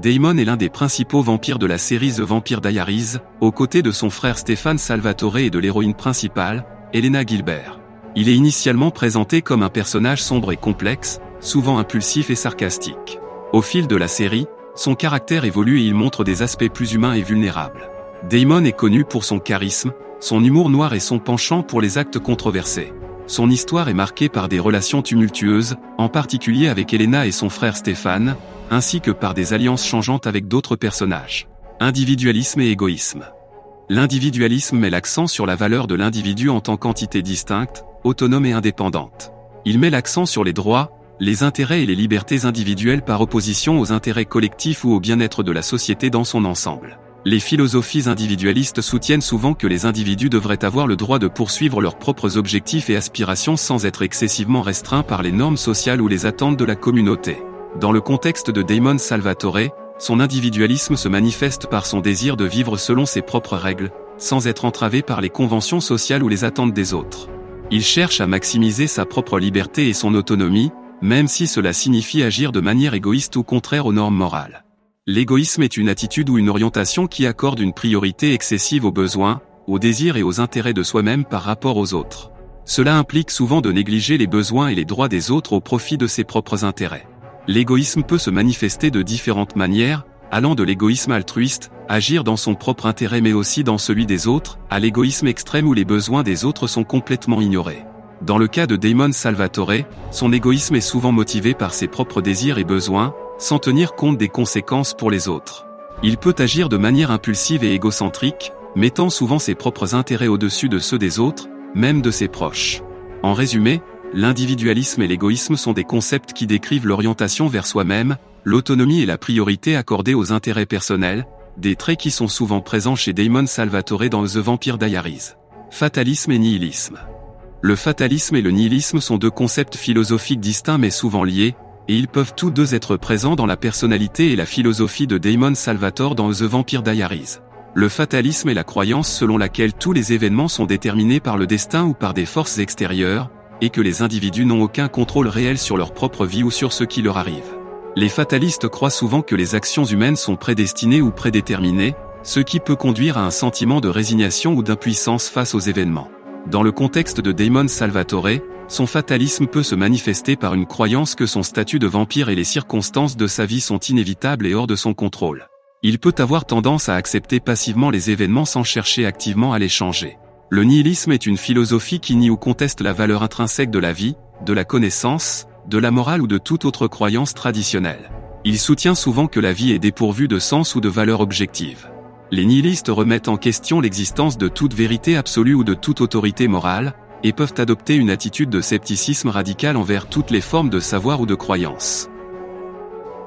Damon est l'un des principaux vampires de la série The Vampire Diaries, aux côtés de son frère Stefan Salvatore et de l'héroïne principale, Elena Gilbert. Il est initialement présenté comme un personnage sombre et complexe, souvent impulsif et sarcastique. Au fil de la série, son caractère évolue et il montre des aspects plus humains et vulnérables. Damon est connu pour son charisme, son humour noir et son penchant pour les actes controversés. Son histoire est marquée par des relations tumultueuses, en particulier avec Elena et son frère Stefan, ainsi que par des alliances changeantes avec d'autres personnages. Individualisme et égoïsme. L'individualisme met l'accent sur la valeur de l'individu en tant qu'entité distincte, autonome et indépendante. Il met l'accent sur les droits, les intérêts et les libertés individuelles par opposition aux intérêts collectifs ou au bien-être de la société dans son ensemble. Les philosophies individualistes soutiennent souvent que les individus devraient avoir le droit de poursuivre leurs propres objectifs et aspirations sans être excessivement restreints par les normes sociales ou les attentes de la communauté. Dans le contexte de Damon Salvatore, son individualisme se manifeste par son désir de vivre selon ses propres règles, sans être entravé par les conventions sociales ou les attentes des autres. Il cherche à maximiser sa propre liberté et son autonomie, même si cela signifie agir de manière égoïste ou contraire aux normes morales. L'égoïsme est une attitude ou une orientation qui accorde une priorité excessive aux besoins, aux désirs et aux intérêts de soi-même par rapport aux autres. Cela implique souvent de négliger les besoins et les droits des autres au profit de ses propres intérêts. L'égoïsme peut se manifester de différentes manières, allant de l'égoïsme altruiste, agir dans son propre intérêt mais aussi dans celui des autres, à l'égoïsme extrême où les besoins des autres sont complètement ignorés. Dans le cas de Damon Salvatore, son égoïsme est souvent motivé par ses propres désirs et besoins, sans tenir compte des conséquences pour les autres. Il peut agir de manière impulsive et égocentrique, mettant souvent ses propres intérêts au-dessus de ceux des autres, même de ses proches. En résumé, l'individualisme et l'égoïsme sont des concepts qui décrivent l'orientation vers soi-même, l'autonomie et la priorité accordée aux intérêts personnels, des traits qui sont souvent présents chez Damon Salvatore dans The Vampire Diaries. Fatalisme et nihilisme. Le fatalisme et le nihilisme sont deux concepts philosophiques distincts mais souvent liés, et ils peuvent tous deux être présents dans la personnalité et la philosophie de Damon Salvatore dans The Vampire Diaries. Le fatalisme est la croyance selon laquelle tous les événements sont déterminés par le destin ou par des forces extérieures, et que les individus n'ont aucun contrôle réel sur leur propre vie ou sur ce qui leur arrive. Les fatalistes croient souvent que les actions humaines sont prédestinées ou prédéterminées, ce qui peut conduire à un sentiment de résignation ou d'impuissance face aux événements. Dans le contexte de Damon Salvatore, son fatalisme peut se manifester par une croyance que son statut de vampire et les circonstances de sa vie sont inévitables et hors de son contrôle. Il peut avoir tendance à accepter passivement les événements sans chercher activement à les changer. Le nihilisme est une philosophie qui nie ou conteste la valeur intrinsèque de la vie, de la connaissance, de la morale ou de toute autre croyance traditionnelle. Il soutient souvent que la vie est dépourvue de sens ou de valeur objective. Les nihilistes remettent en question l'existence de toute vérité absolue ou de toute autorité morale, et peuvent adopter une attitude de scepticisme radical envers toutes les formes de savoir ou de croyance.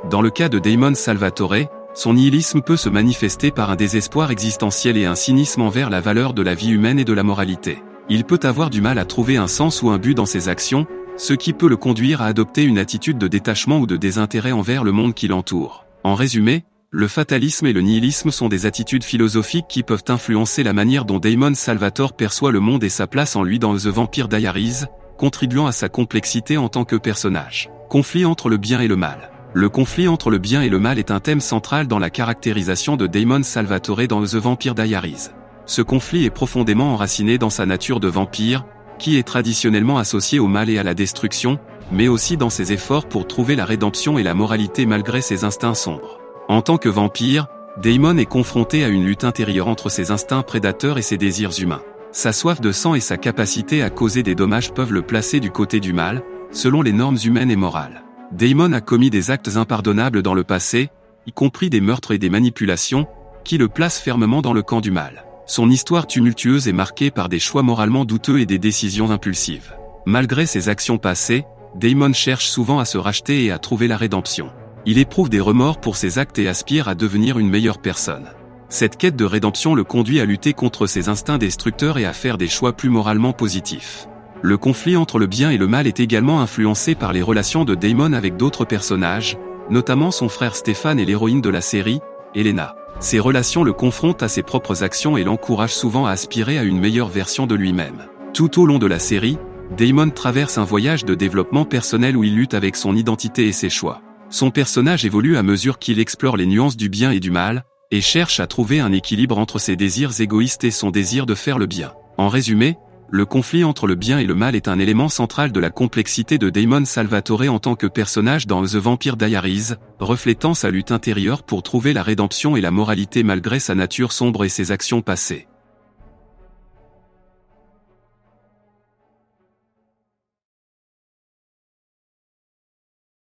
Dans le cas de Damon Salvatore, son nihilisme peut se manifester par un désespoir existentiel et un cynisme envers la valeur de la vie humaine et de la moralité. Il peut avoir du mal à trouver un sens ou un but dans ses actions, ce qui peut le conduire à adopter une attitude de détachement ou de désintérêt envers le monde qui l'entoure. En résumé, le fatalisme et le nihilisme sont des attitudes philosophiques qui peuvent influencer la manière dont Damon Salvatore perçoit le monde et sa place en lui dans The Vampire Diaries, contribuant à sa complexité en tant que personnage. Conflit entre le bien et le mal. Le conflit entre le bien et le mal est un thème central dans la caractérisation de Damon Salvatore dans The Vampire Diaries. Ce conflit est profondément enraciné dans sa nature de vampire, qui est traditionnellement associée au mal et à la destruction, mais aussi dans ses efforts pour trouver la rédemption et la moralité malgré ses instincts sombres. En tant que vampire, Damon est confronté à une lutte intérieure entre ses instincts prédateurs et ses désirs humains. Sa soif de sang et sa capacité à causer des dommages peuvent le placer du côté du mal, selon les normes humaines et morales. Damon a commis des actes impardonnables dans le passé, y compris des meurtres et des manipulations, qui le placent fermement dans le camp du mal. Son histoire tumultueuse est marquée par des choix moralement douteux et des décisions impulsives. Malgré ses actions passées, Damon cherche souvent à se racheter et à trouver la rédemption. Il éprouve des remords pour ses actes et aspire à devenir une meilleure personne. Cette quête de rédemption le conduit à lutter contre ses instincts destructeurs et à faire des choix plus moralement positifs. Le conflit entre le bien et le mal est également influencé par les relations de Damon avec d'autres personnages, notamment son frère Stefan et l'héroïne de la série, Elena. Ces relations le confrontent à ses propres actions et l'encouragent souvent à aspirer à une meilleure version de lui-même. Tout au long de la série, Damon traverse un voyage de développement personnel où il lutte avec son identité et ses choix. Son personnage évolue à mesure qu'il explore les nuances du bien et du mal, et cherche à trouver un équilibre entre ses désirs égoïstes et son désir de faire le bien. En résumé, le conflit entre le bien et le mal est un élément central de la complexité de Damon Salvatore en tant que personnage dans The Vampire Diaries, reflétant sa lutte intérieure pour trouver la rédemption et la moralité malgré sa nature sombre et ses actions passées.